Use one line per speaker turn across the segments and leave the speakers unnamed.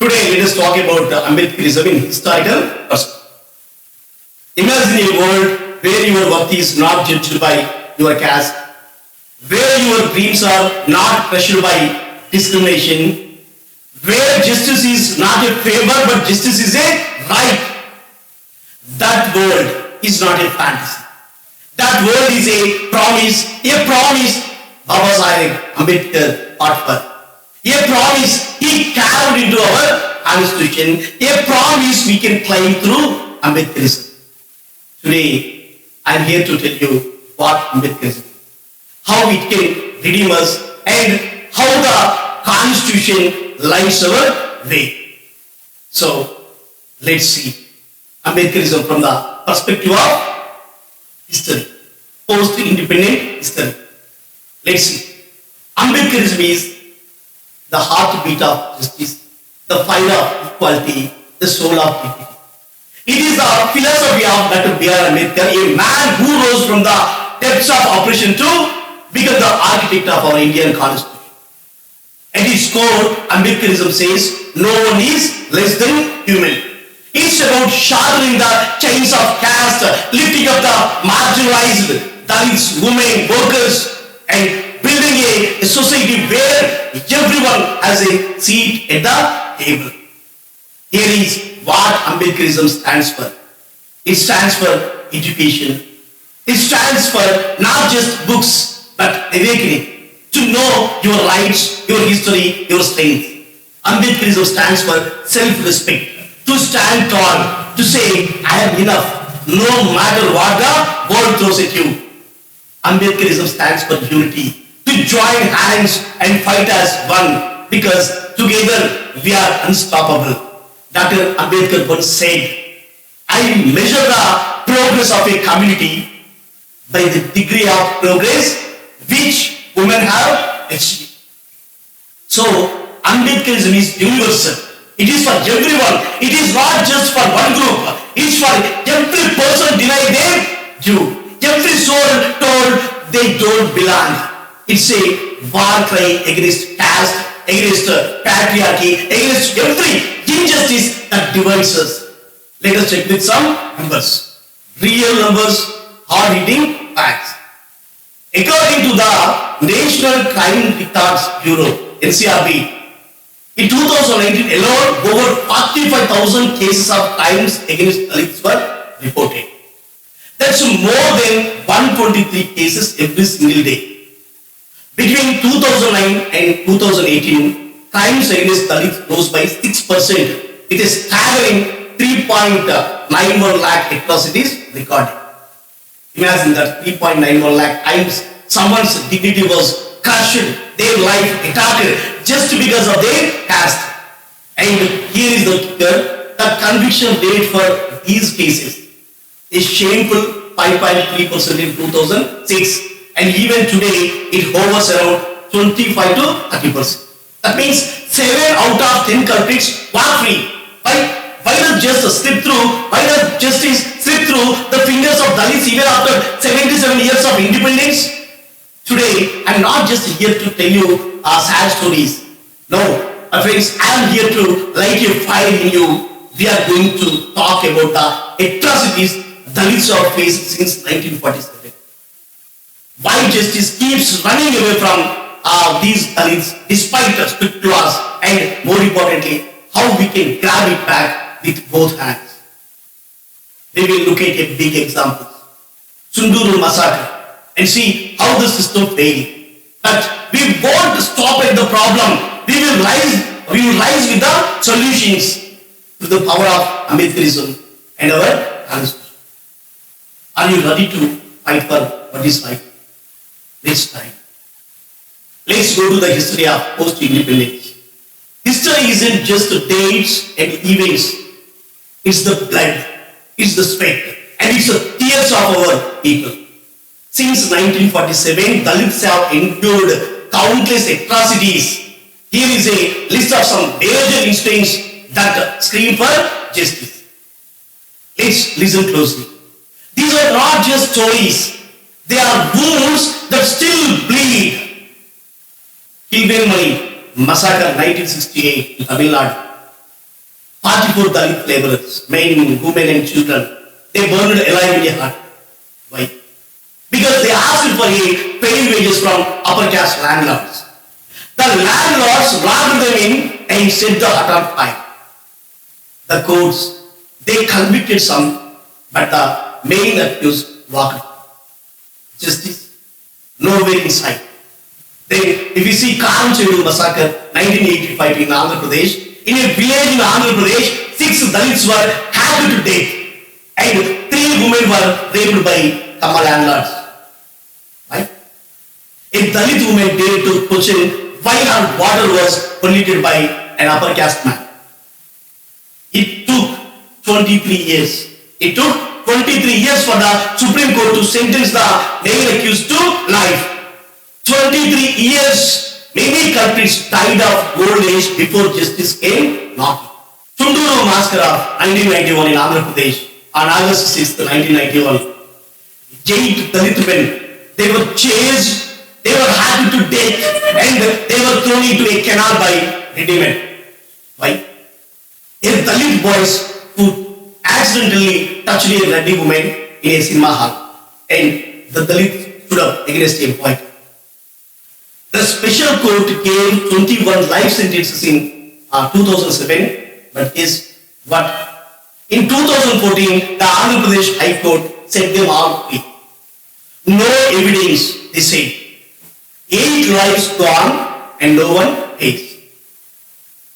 Today, let us talk about Ambedkarism in historical perspective. Imagine a world where your worth is not judged by your caste, where your dreams are not crushed by discrimination, where justice is not a favor but justice is a right. That world is not a fantasy. That world is a promise Baba Sahib Ambedkar fought for. A promise he carved into our constitution, a promise we can claim through Ambedkarism. Today, I am here to tell you what Ambedkarism is, how it can redeem us, and how the constitution lights our way. So, let's see Ambedkarism from the perspective of history, post-independent history. Let's see. Ambedkarism is the heartbeat of justice, the fire of equality, the soul of dignity. It is the philosophy of Dr. B.R. Ambedkar, a man who rose from the depths of oppression to become the architect of our Indian constitution. At its core, Ambedkarism says no one is less than human. It's about shattering the chains of caste, lifting up the marginalized Dalits, women, workers, and building a society where everyone has a seat at the table. Here is what Ambedkarism stands for. It stands for education. It stands for not just books, but awakening. To know your rights, your history, your strength. Ambedkarism stands for self-respect. To stand tall, to say, I am enough, no matter what the world throws at you. Ambedkarism stands for unity. To join hands and fight as one, because together we are unstoppable. Dr. Ambedkar once said, I measure the progress of a community by the degree of progress which women have achieved. So, Ambedkarism is universal. It is for everyone. It is not just for one group. It is for every person denied their due. Every soul told they don't belong. It's a war cry against caste, against patriarchy, against every injustice that divides us. Let us check with some numbers. Real numbers, hard-hitting facts. According to the National Crime Records Bureau, NCRB, in 2019 alone, over 45,000 cases of crimes against Dalits were reported. That's more than 123 cases every single day. Between 2009 and 2018, crimes against Dalits rose by 6%, with a staggering 3.91 lakh atrocities recorded. Imagine that 3.91 lakh times someone's dignity was crushed, their life attacked just because of their caste. And here is the kicker, the conviction rate for these cases is shameful 5.3% in 2006. And even today, it hovers around 25 to 30%. That means 7 out of 10 culprits walk free. Why does justice slip through? Why does justice slip through the fingers of Dalits even after 77 years of independence? Today, I am not just here to tell you sad stories. No, my friends, I am here to light a fire in you. We are going to talk about the atrocities Dalits have faced since 1947. Why justice keeps running away from these Dalits despite the strict laws, and more importantly, how we can grab it back with both hands. We will look at a big example, Tsunduru Massacre, and see how the system failed. But we won't stop at the problem. We will rise with the solutions to the power of Ambedkarism and our constitution. Are you ready to fight for what is right? Let's try. Let's go to the history of post-independence. History isn't just dates and events. It's the blood, it's the sweat, and it's the tears of our people. Since 1947, Dalits have endured countless atrocities. Here is a list of some major instincts that scream for justice. Let's listen closely. These are not just stories. They are wounds that still bleed. Kilbenmani Massacre 1968 in Tamil Nadu. 44 Dalit laborers, men, women and children, they burned alive in a hut. Why? Because they asked for a paying wages from upper caste landlords. The landlords locked them in and set the hut on fire. The courts, they convicted some, but the main accused walked. Justice, nowhere in sight. Then, if you see Tsunduru Massacre, 1985 in Andhra Pradesh, in a village in Andhra Pradesh, 6 Dalits were hacked to death and 3 women were raped by Kama landlords. Right? A Dalit woman dared to question why her water was polluted by an upper caste man. It took 23 years. It took 23 years for the Supreme Court to sentence the main accused to life. 23 years. Many culprits died of old age before justice came knocking. Tsunduru Massacre of 1991 in Andhra Pradesh on August 6, 1991. 8 Dalit men, they were chased, they were hacked to death and they were thrown into a canal by ready men. Why? A Dalit boys who accidentally touched a ready woman in a cinema hall and the Dalit stood up against a white. The special court gave 21 life sentences in 2007, but is what? In 2014, the Andhra Pradesh High Court set them all free. No evidence, they said. 8 lives gone and no one pays.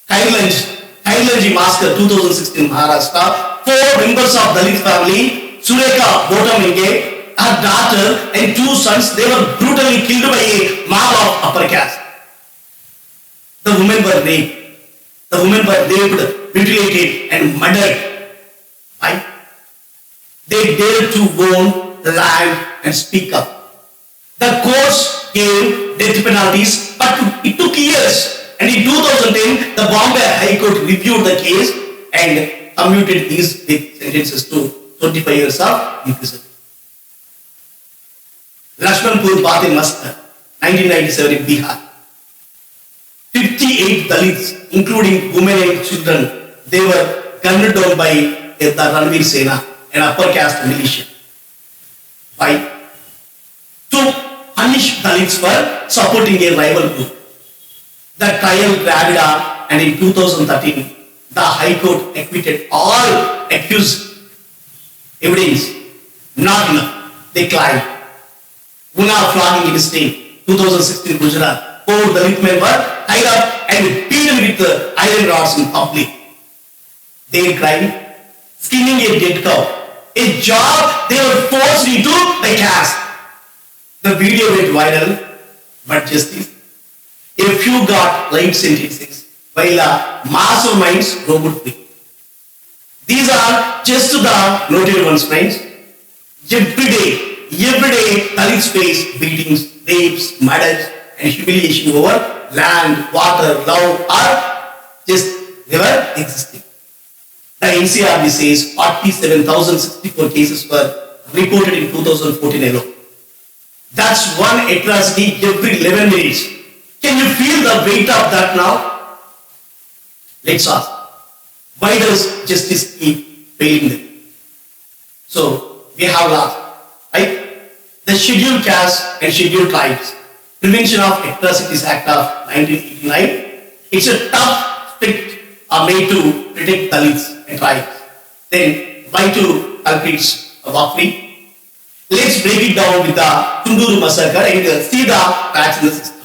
Thailand Massacre 2016 Maharashtra, 4 members of Dalit family, Sureka Botamenge, her daughter and 2 sons, they were brutally killed by a mob of upper caste. The women were raped. The women were raped, mutilated and murdered. Why? They dared to own the land and speak up. The courts gave death penalties, but it took years. And in 2010, the Bombay High Court reviewed the case and commuted these death sentences to 25 years of imprisonment. Lakshmanpur Bate Massacre, 1997 in Bihar. 58 Dalits, including women and children, they were gunned down by the Ranveer Sena, an upper caste militia. Why? To punish Dalits for supporting a rival group. The trial dragged on and in 2013, the High Court acquitted all accused. Evidence, not enough. They climbed. Una flogging in state, 2016 Gujarat. 4 Dalit men were tied up and beaten with iron rods in public. They cried, skinning a dead cow. A job they were forced into the caste. The video went viral, but justice. A few got life sentences, while masterminds roamed free. These are just the noted ones, friends. Every day, Dalits face beatings, rapes, murders, and humiliation over land, water, love, or just never existing. The NCRB says 47,064 cases were reported in 2014 alone. That's one atrocity every 11 minutes. Can you feel the weight of that now? Let's ask, why does justice keep failing them? So, we have lost. Right? The Scheduled Castes and Scheduled Tribes Prevention of Atrocities Act of 1989. It's a tough strict made to protect Dalits and tribes. Then why to culprits walk free? Let's break it down with the Tsunduru Massacre and see the cracks in the system.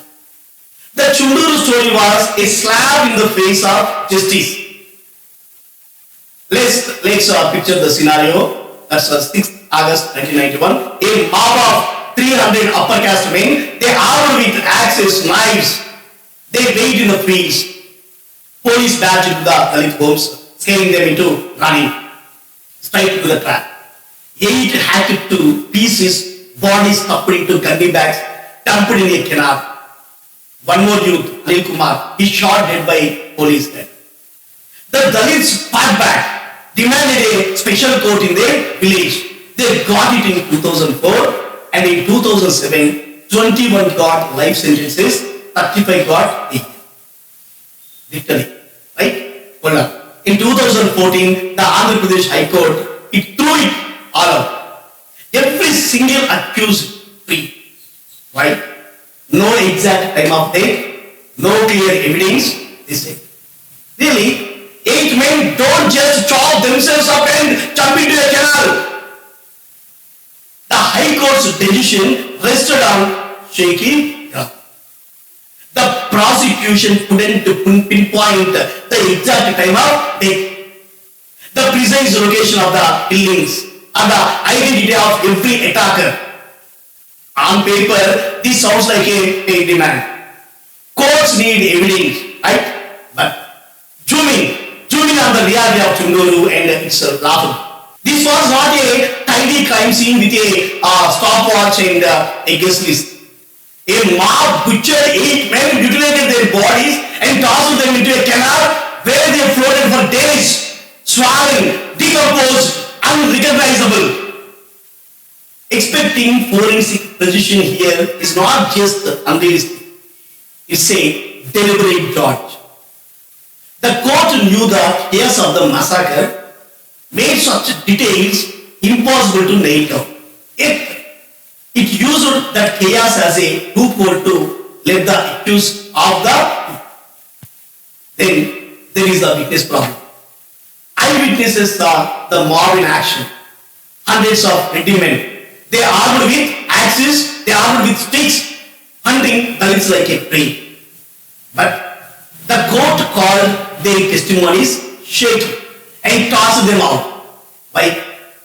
The Tsunduru story was a slap in the face of justice. Let's picture the scenario. That's 6th August 1991. A mob of 300 upper caste men, they armed with axes, knives. They wait in the fields. Police barged into the Dalit homes, scaring them into running straight to the trap. 8 hacked to pieces, bodies stuffed into gunny bags, dumped in a canal. One more youth, Anil Kumar, he shot dead by police head. The Dalits fought back, demanded a special court in their village. They got it in 2004 and in 2007, 21 got life sentences, 35 got 8. Victory. Right? Hold on. in 2014, the Andhra Pradesh High Court, it threw it all out. Every single accused free. Right? No exact time of death, no clear evidence. They say, really, 8 men don't just chop themselves up and jump into a canal. The High Court's decision rested on shaky ground. The prosecution couldn't pinpoint the exact time of death, the precise location of the killings, and the identity of every attacker. On paper, this sounds like a demand. Courts need evidence, right? But zooming on the reality of Tsunduru and its laughable. This was not a tidy crime scene with a stopwatch and a guest list. A mob butchered 8 men, mutilated their bodies and tossed them into a canal where they floated for days, swollen, decomposed, unrecognizable. Expecting forensic precision here is not just unrealistic, it's a deliberate dodge. The court knew the chaos of the massacre made such details impossible to nail down. It used that chaos as a loophole to let the accused off the. Then there is the witness problem. Eyewitnesses saw the mob in action. Hundreds of ready men. They armed with axes, they armed with sticks, hunting Dalits like a prey. But the court called their testimonies shaky and tossed them out by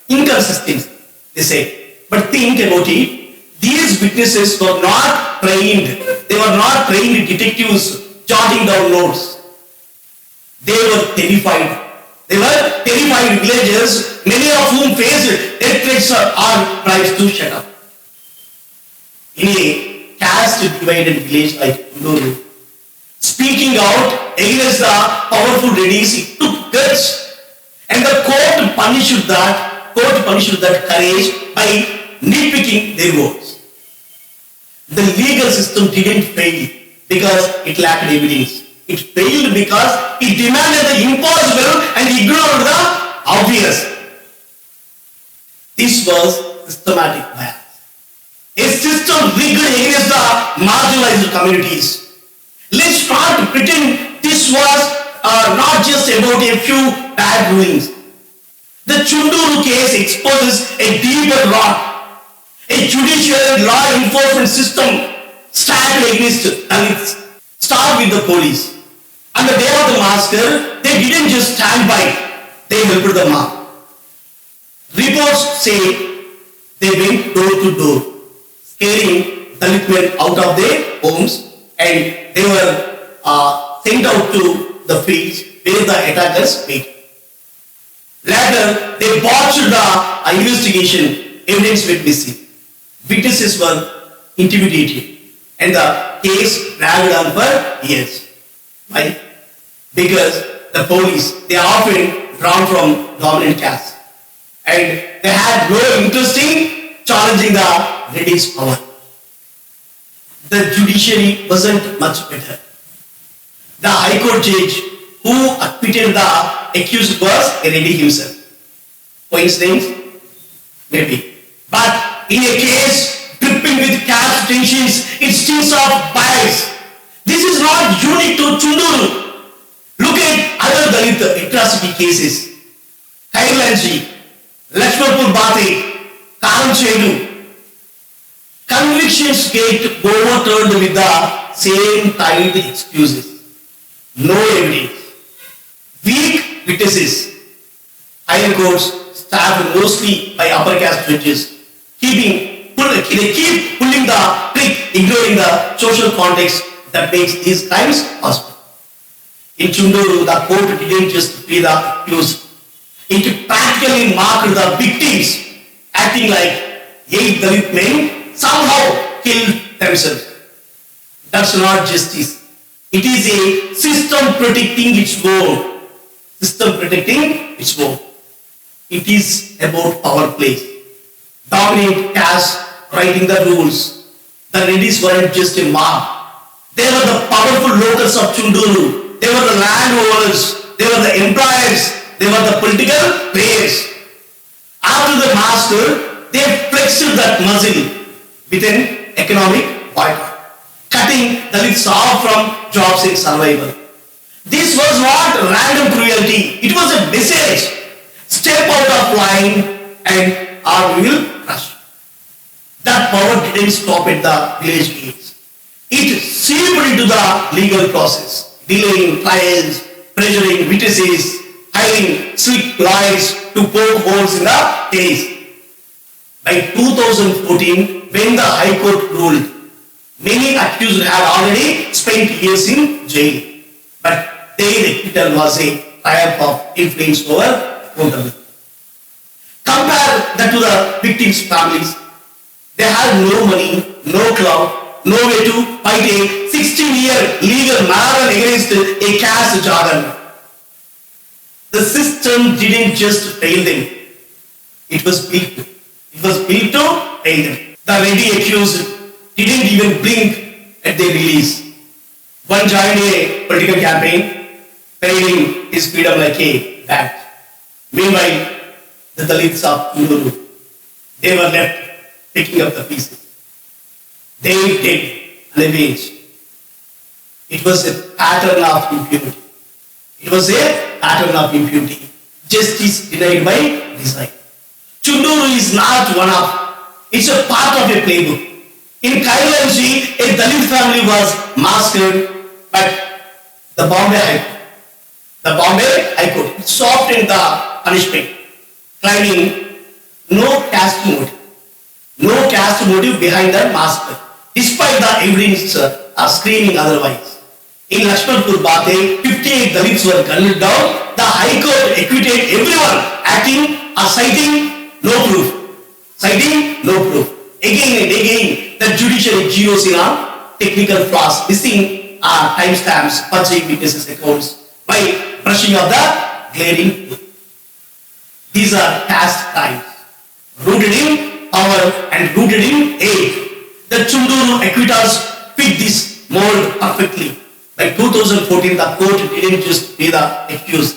inconsistency, they said. But think about it. These witnesses were not trained. They were not trained detectives jotting down notes. They were terrified. They were terrified villagers, many of whom faced death threats or bribes to shut up. In a caste-divided village like Tsunduru, speaking out against the powerful reddies, it took guts, and the court punished that courage by nitpicking their words. The legal system didn't fail because it lacked evidence. It failed because it demanded the impossible and ignored the obvious. This was systematic bias. A system rigged against the marginalized communities. Let's not pretend this was not just about a few bad rulings. The Tsunduru case exposes a deeper rot. A judicial and law enforcement system stacked against Dalits. Start with the police. On the day of the massacre, they didn't just stand by, they helped the mob. Reports say they went door to door, scaring Dalit men out of their homes, and they were sent out to the fields where the attackers waited. Later, they botched the investigation, evidence went missing. Witnesses were intimidated, and the case dragged on for years. Why? Because the police, they are often drawn from dominant caste, and they had no interest in challenging the reddish power. The judiciary wasn't much better. The High Court judge who acquitted the accused was a reddy himself. Coincidence? Maybe. But in a case dripping with caste tensions, it stinks of bias. This is not unique to Tsunduru. Look at other Dalit atrocity cases. Kailanji, Lakshmanpur Bate, Karam Chedu. Convictions get overturned with the same tight excuses. No evidence. Weak witnesses. Higher courts staffed mostly by upper caste judges. They keep pulling the trick, ignoring the social context that makes these crimes possible. In Tsunduru, the court didn't just free the accused. It practically marked the victims, acting like 8 Dalit men somehow killed themselves. That's not justice. It is a system protecting its own. System protecting its own. It is about power play. Dominant caste writing the rules. The reddies weren't just a mob. They were the powerful locals of Tsunduru. They were the landowners, they were the employers, they were the political players. After the massacre, they flexed that muscle with an economic boycott, cutting Dalits off from jobs and survival. This was not random cruelty, it was a message. Step out of line and or we will crush. That power didn't stop at the village gates. It seeped into the legal process, delaying trials, pressuring witnesses, hiring slick lawyers to poke holes in the case. By 2014, when the High Court ruled, many accused had already spent years in jail, but their acquittal was a triumph of influence over accountability. Compare that to the victims' families. They had no money, no clout, no way to fight a 16-year legal marathon against a caste jargon. The system didn't just fail them, it was built. It was built to fail them. The ready accused didn't even blink at their release. One joined a political campaign, parading his freedom like a bat. Meanwhile, the Dalits of Tsunduru, they were left picking up the pieces. They did unavenged. It was a pattern of impunity. It was a pattern of impunity. Justice denied by design. Tsunduru is not one of, it's a part of a playbook. In Kailanji, a Dalit family was massacred, but the Bombay High Court softened the punishment, claiming no caste motive behind the massacre, despite the evidence screaming otherwise. In Lakshmanpur Bate, 58 Dalits were gunned down. The High Court acquitted everyone, acting or citing no proof. Again and again, the judiciary zeroes in on technical flaws, missing timestamps, purging witnesses' accounts, by brushing off the glaring truth. These are past times, rooted in power and rooted in hate. The Tsunduru acquittals fit this mold perfectly. By 2014, the court didn't just be the accused.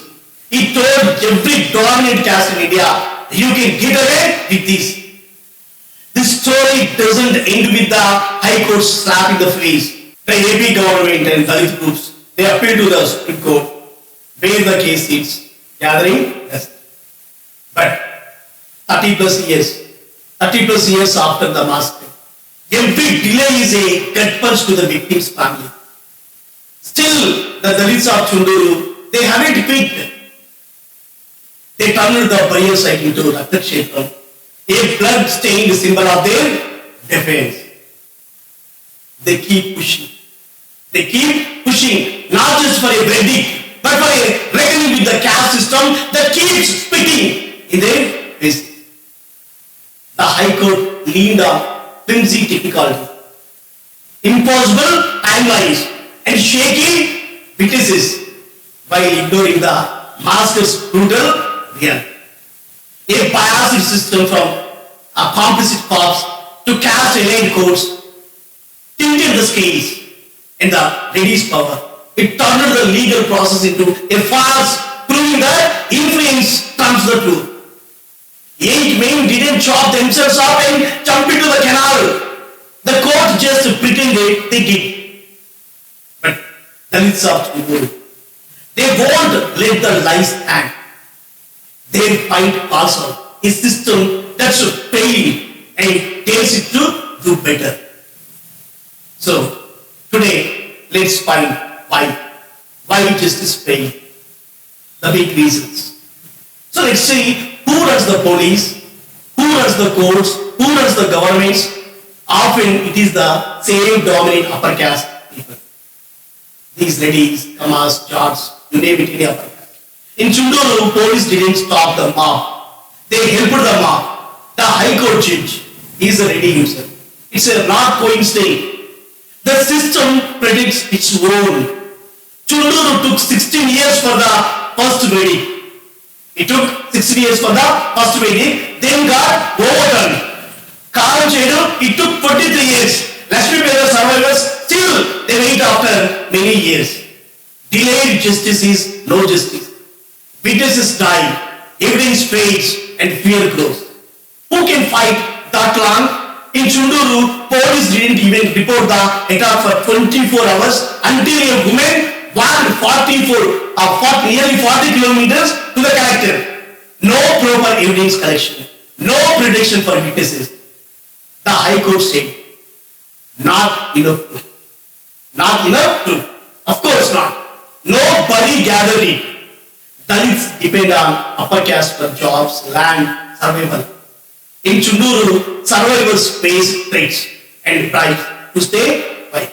It told every dominant caste in India, you can get away with this. This story doesn't end with the High Court slap in the face. The AP government and Dalit groups, they appeal to the Supreme Court, where the case sits, gathering dust. But 30 plus years after the massacre, every delay is a gut punch to the victim's family. Still, the Dalits of Tsunduru, they haven't quit. They turned the burial site into Rakshetram, a blood-stained symbol of their defense. They keep pushing. Not just for a verdict, but for a reckoning with the caste system that keeps spitting in their faces. The High Court leaned on flimsy technicality, impossible timelines, and shaky witnesses while ignoring the master's brutal reality. A biased system from a composite corps to caste-aligned courts tilted the scales and the lady's power. It turned the legal process into a farce, proving that influence trumps the truth. 8 men didn't chop themselves up and jump into the canal. The court just pretended they did. But Dalits of Tsunduru, they won't let the lies stand. They fight also a system that's failing and tells it to do better. So, today, let's find why justice failed. The big reasons. So let's see, who runs the police, who runs the courts, who runs the governments. Often it is the same dominant upper caste people. These ladies, Kamas, Jats, you name it, any upper caste. In Tsunduru, police didn't stop the mob. They helped the mob. The High Court judge is a ready himself. It's a not coincidence. The system predicts its own. Tsunduru took 16 years for the first verdict. It took 16 years for the first verdict, then got overturned. Karanchedu, it took 43 years. Lakshmi Peda survivors, still they wait after many years. Delayed justice is no justice. Witnesses die, evidence fades, and fear grows. Who can fight that long? In Tsunduru, police didn't even report the attack for 24 hours until a woman walked nearly 40 kilometers to the collector. No proper evidence collection, no protection for witnesses. The High Court said, not enough proof. Not enough proof. Of course not. Nobody gathered it. Dalits depend on upper caste for jobs, land, survival. In Tsunduru, survivors face threats and bribes to stay alive.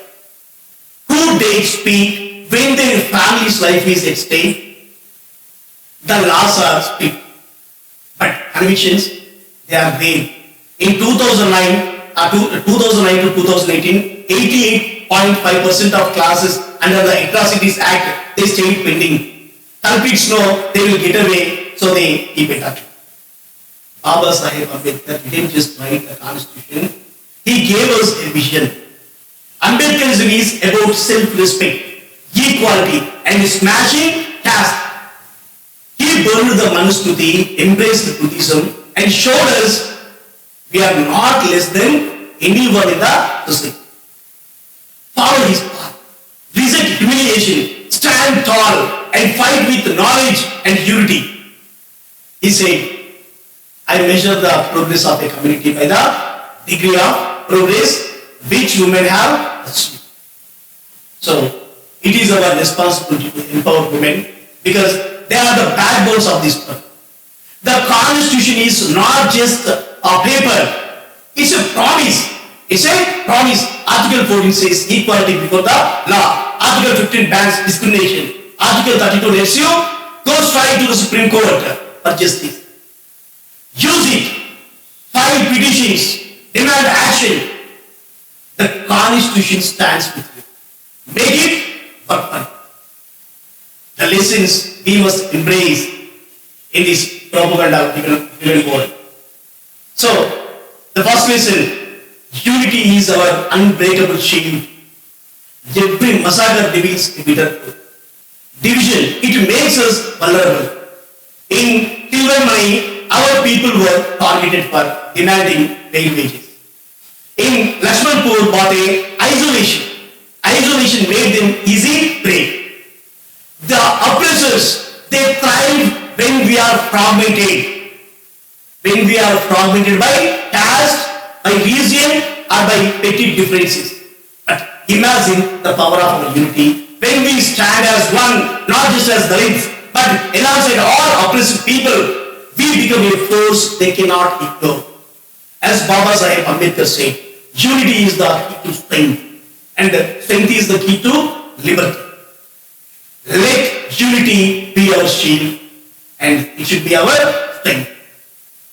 Who dare speak when their family's life is at stake? The laws are strict, but convictions, they are vague. In 2009 to 2018, 88.5% of classes under the Atrocities Act, they stayed pending. Culprits know they will get away, so they keep it up. Baba Saheb Ambedkar didn't just write the constitution, he gave us a vision. Ambedkarism is about self-respect, equality, and smashing caste. He burned the Manusmriti, embraced Buddhism, and showed us we are not less than anyone in the society. Follow his path, reject humiliation, stand tall, and fight with knowledge and unity. He said, I measure the progress of a community by the degree of progress which women have achieved. So, it is our responsibility to empower women because they are the backbones of this country. The constitution is not just a paper, it's a promise. It's a promise. Article 14 says equality before the law. Article 15 bans discrimination. Article 32 lets you go straight to the Supreme Court for justice. Use it. File petitions. Demand action. The Constitution stands with you. Make it work for you. The lessons we must embrace in this propaganda driven world. So, the first lesson, unity is our unbreakable shield. Every massacre reveals a bitter truth. Division, it makes us vulnerable. In Tilvanmani, our people were targeted for demanding their wages. In Lakshmanpur, isolation. Isolation made them easy prey. The oppressors, they thrive when we are fragmented. When we are fragmented by caste, by region, or by petty differences. But imagine the power of our unity when we stand as one, not just as Dalits, but alongside all oppressive people. We become a force they cannot ignore. As Baba Saheb Ambedkar said, unity is the key to strength, and strength is the key to liberty. Let unity be our shield, and it should be our strength.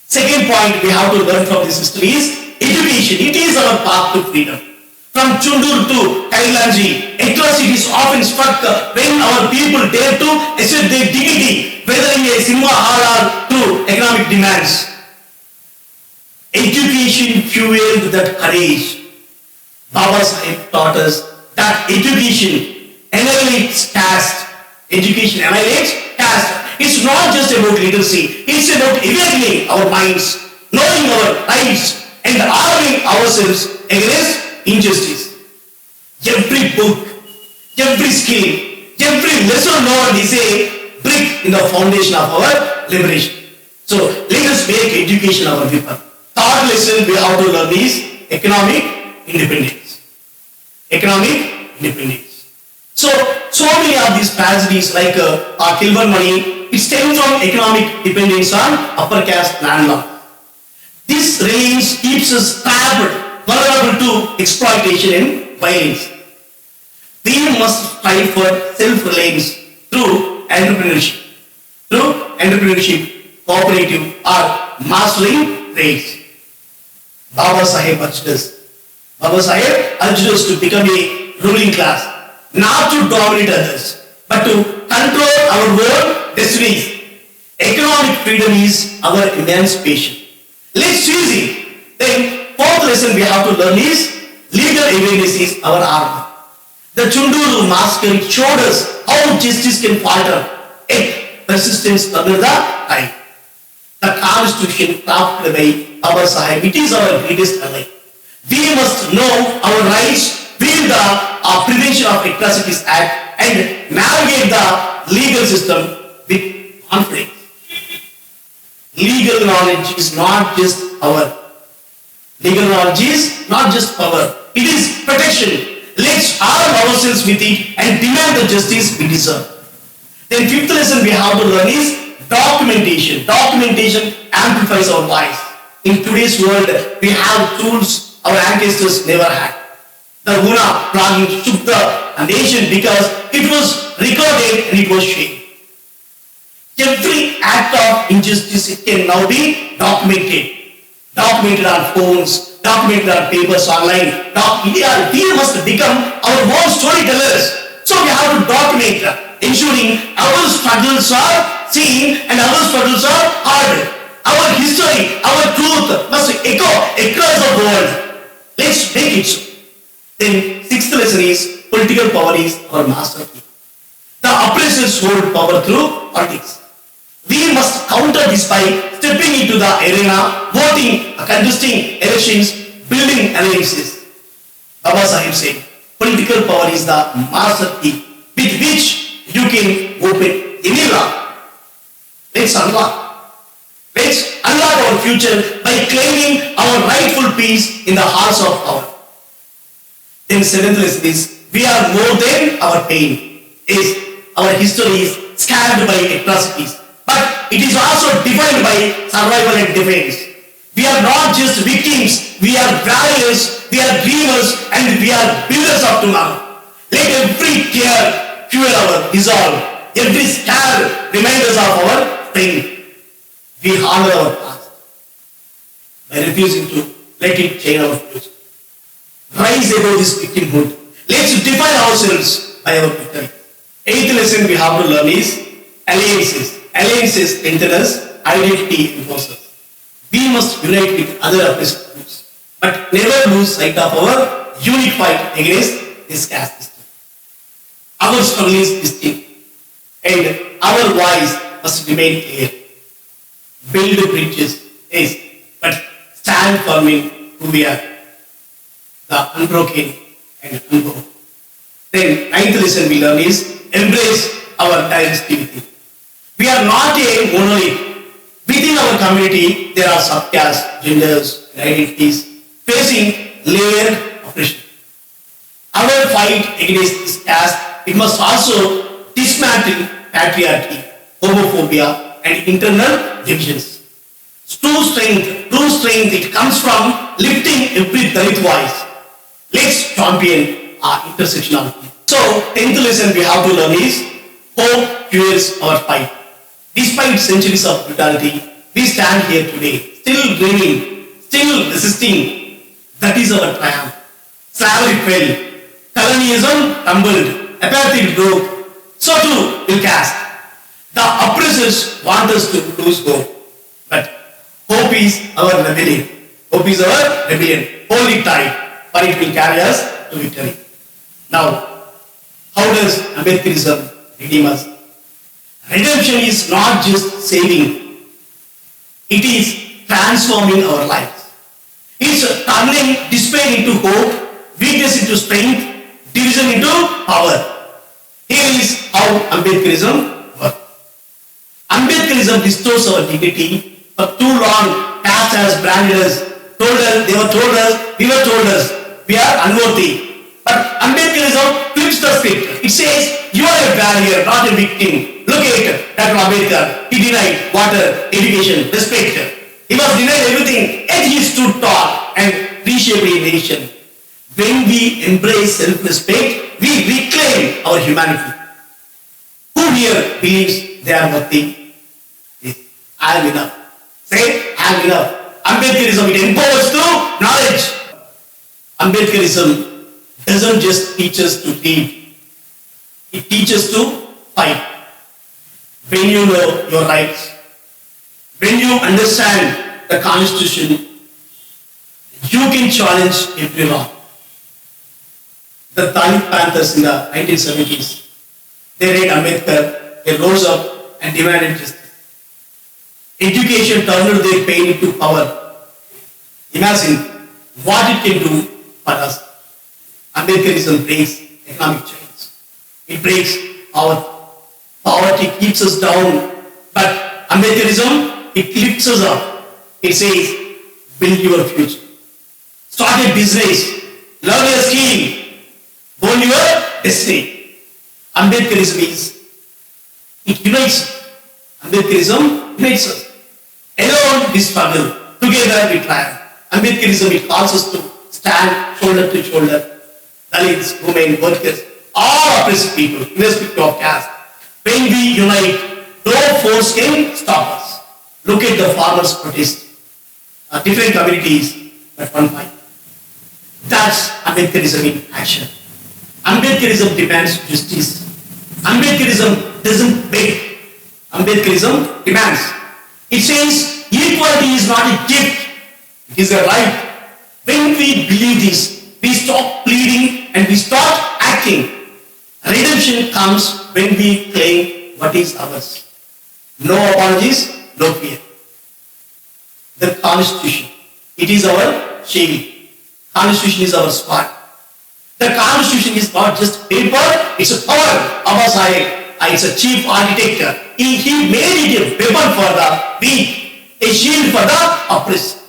Second point we have to learn from this history is education. It is our path to freedom. From Tsunduru to Kailanji, atrocities often struck when our people dare to assert their dignity, whether in a cinema hall or through economic demands. Education fueled that courage. Baba Saheb taught us that education annihilates caste. Education annihilates caste. It's not just about literacy. It's about awakening our minds, knowing our rights, and arming ourselves against injustice. Every book, every skill, every lesson learned is a brick in the foundation of our liberation. So let us make education our weapon. Third lesson we have to learn is economic independence. Economic independence. So many of these tragedies like Kilburn it stems from economic dependence on upper caste landlord. This range keeps us trapped, vulnerable to exploitation and violence. We must strive for self-reliance through entrepreneurship, cooperative or mastering trades. Baba Saheb urged us to become a ruling class, not to dominate others, but to control our own destinies. Economic freedom is our emancipation. Let's choose it. Then, fourth lesson we have to learn is legal awareness is our armor. The Tsunduru Massacre showed us how justice can falter, yet persistence under the time. The Constitution crafted by Baba Sahib, it is our greatest ally. We must know our rights, build the Prevention of Atrocities Act and navigate the legal system with confidence. Legal knowledge is not just power. Legal knowledge is not just power. It is protection. Let's arm ourselves with it and demand the justice we deserve. Then fifth lesson we have to learn is documentation. Documentation amplifies our voice. In today's world, we have tools our ancestors never had. The Huna blogging shook the nation because it was recorded and it was shared. Every act of injustice can now be documented. Documented on phones, documented on papers online. We must become our own storytellers. So we have to document, ensuring our struggles are seen and our struggles are heard. Our history, our truth must echo across the world. Let's make it so. Then sixth lesson is political power is our master key. The oppressors hold power through politics. We must counter this by stepping into the arena, voting, contesting elections, building alliances. Baba Sahib said, political power is the master key with which you can open any lock. Let's unlock. Let's unlock our future by claiming our rightful peace in the hearts of power. Then seventh lesson is, we are more than our pain. Our history is scarred by atrocities, but it is also defined by survival and defense. We are not just victims, we are warriors, we are dreamers, and we are builders of tomorrow. Let every tear fuel our resolve, every scar remind us of our strength. We honor our past by refusing to let it change our future. Rise above this victimhood. Let's define ourselves by our victory. Eighth lesson we have to learn is alliances. Alliances strengthen us, identity enforces us. We must unite with other oppressed groups, but never lose sight of our unique fight against this caste system. Our struggle is distinct, and our voice must remain clear. Build bridges, yes, but stand firm in who we are, the unbroken and unborn. Then ninth lesson we learn is embrace our diversity. We are not a monolith. Within our community, there are subcastes, genders, and identities facing layered oppression. Our fight against this caste, it must also dismantle patriarchy, homophobia, and internal divisions. True strength, it comes from lifting every Dalit voice. Let's champion our intersectionality. So, 10th lesson we have to learn is hope fuels our fight. Despite centuries of brutality, we stand here today, still dreaming, still resisting. That is our triumph. Slavery fell, colonialism tumbled, apartheid broke. So too will caste. The oppressors want us to lose hope, but hope is our rebellion. Hope is our rebellion. Hold it tight, for it will carry us to victory. Now, how does Ambedkarism redeem us? Redemption is not just saving, it is transforming our lives. It's turning despair into hope, weakness into strength, division into power. Here is how Ambedkarism works. Ambedkarism restores our dignity. For too long, caste has branded us, we were told us, we are unworthy. But Ambedkarism flips the script. It says, you are a warrior, not a victim. Look at Dr. Ambedkar. He denied water, education, respect. He was denied everything, yet he stood tall and reshaped a nation. When we embrace self-respect, we reclaim our humanity. Who here believes they are worthy? I am enough. Say, I am enough. Ambedkarism, it empowers through knowledge. Ambedkarism doesn't just teach us to read. It teaches to fight. When you know your rights, when you understand the Constitution, you can challenge every law. The Dalit Panthers in the 1970s, they read Ambedkar, they rose up and demanded justice. Education turned their pain into power. Imagine what it can do for us. Ambedkarism breaks economic chains. It breaks our poverty, keeps us down. But Ambedkarism, it lifts us up. It says, build your future. Start a business. Learn a skill. Own your destiny. Ambedkarism it unites us. Ambedkarism unites us. Alone we struggle. Together we triumph. Ambedkarism, it calls us to stand shoulder to shoulder. Dalits, women, workers, all oppressed people, irrespective of caste. When we unite, no force can stop us. Look at the farmers' protest. Different communities, but one fight. That's Ambedkarism in action. Ambedkarism demands justice. Ambedkarism doesn't beg. Ambedkarism demands. It says equality is not a gift, it is a right. When we believe this, we stop pleading and we start acting. Redemption comes when we claim what is ours. No apologies, no fear. The Constitution, it is our shield. Constitution is our sword. The Constitution is not just paper, it's a power of our side. It's a chief architect. He made it a weapon for the weak, a shield for the oppressed.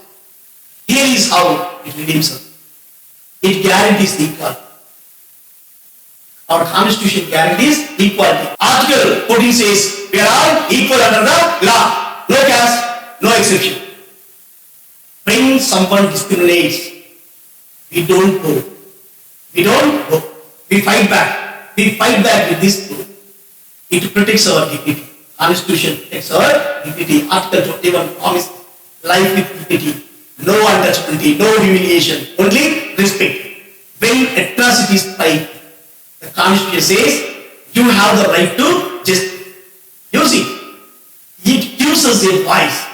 Here is how it redeems us. It guarantees equality. Our Constitution guarantees equality. Article 14 says, we are all equal under the law. No caste, no exception. When someone discriminates, we don't go. We don't go. We fight back. We fight back with this truth. It protects our dignity. Constitution protects our dignity. Article 21 promises life with dignity. No untouchability, no humiliation, only respect. When atrocities strike, the Constitution says you have the right to just use it. It gives us a voice.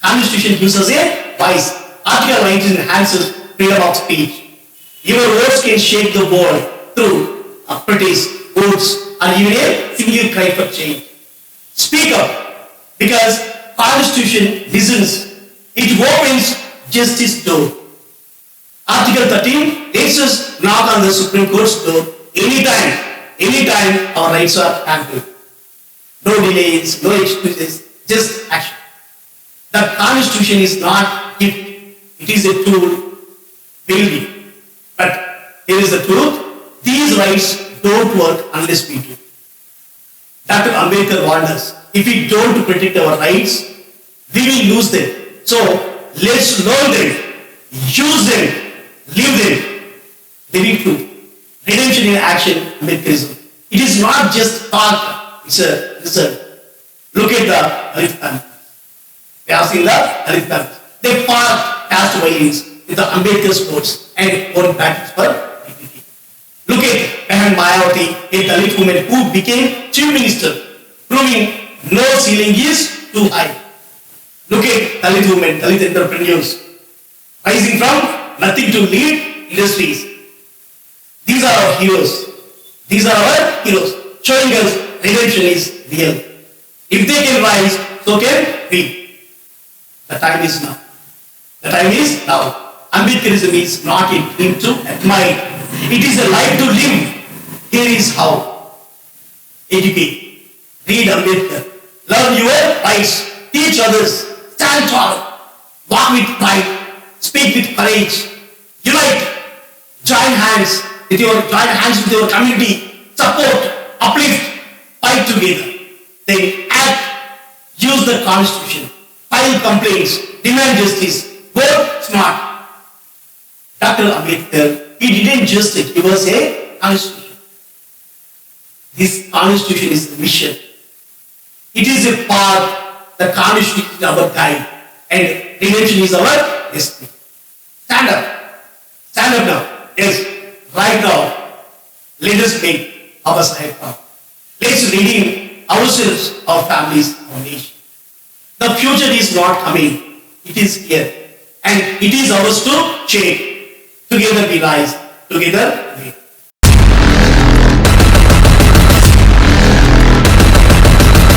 Constitution gives us a voice. Article 19 enhances freedom of speech. Your words can shake the world through a protest, votes, or even a single cry for change. Speak up, because Constitution listens. It opens justice door. Article 13 lets us knock on the Supreme Court's door anytime our rights are hampered. No delays, no excuses, just action. The Constitution is not gift, it is a tool, building. But here is the truth, these rights don't work unless we do. Dr. Ambedkar warned us, if we don't protect our rights, we will lose them. So, let's learn them, use them, live them. Living truth. Redemption in action, Ambedkarism. It is not just talk, it's a result. Look at the Dalit families. We have seen the Dalit families. They fought caste violence with the Ambedkar sports and won battles for dignity. Look at Behan Mayawati, a Dalit woman who became chief minister, proving no ceiling is too high. Look at Dalit women, Dalit entrepreneurs, rising from nothing to lead industries. These are our heroes. These are our heroes, showing us redemption is real. If they can rise, so can we. The time is now. The time is now. Ambedkarism is not a dream to admire. It is a life to live. Here is how. Educate. Read Ambedkar. Learn your rights. Teach others. Stand tall. Walk with pride. Speak with courage. Unite. Join hands with your community. Support. Uplift. Fight together. Then act. Use the Constitution. File complaints. Demand justice. Work smart. Dr. Ambedkar, he didn't just give us a Constitution. This Constitution is the mission. It is a path. The Constitution is our guide. And redemption is our destiny. Stand up. Stand up now. Yes, right now. Let us make our side proud. Let's redeem ourselves, our families, our nation. The future is not coming. It is here. And it is ours to shape. Together we rise. Together we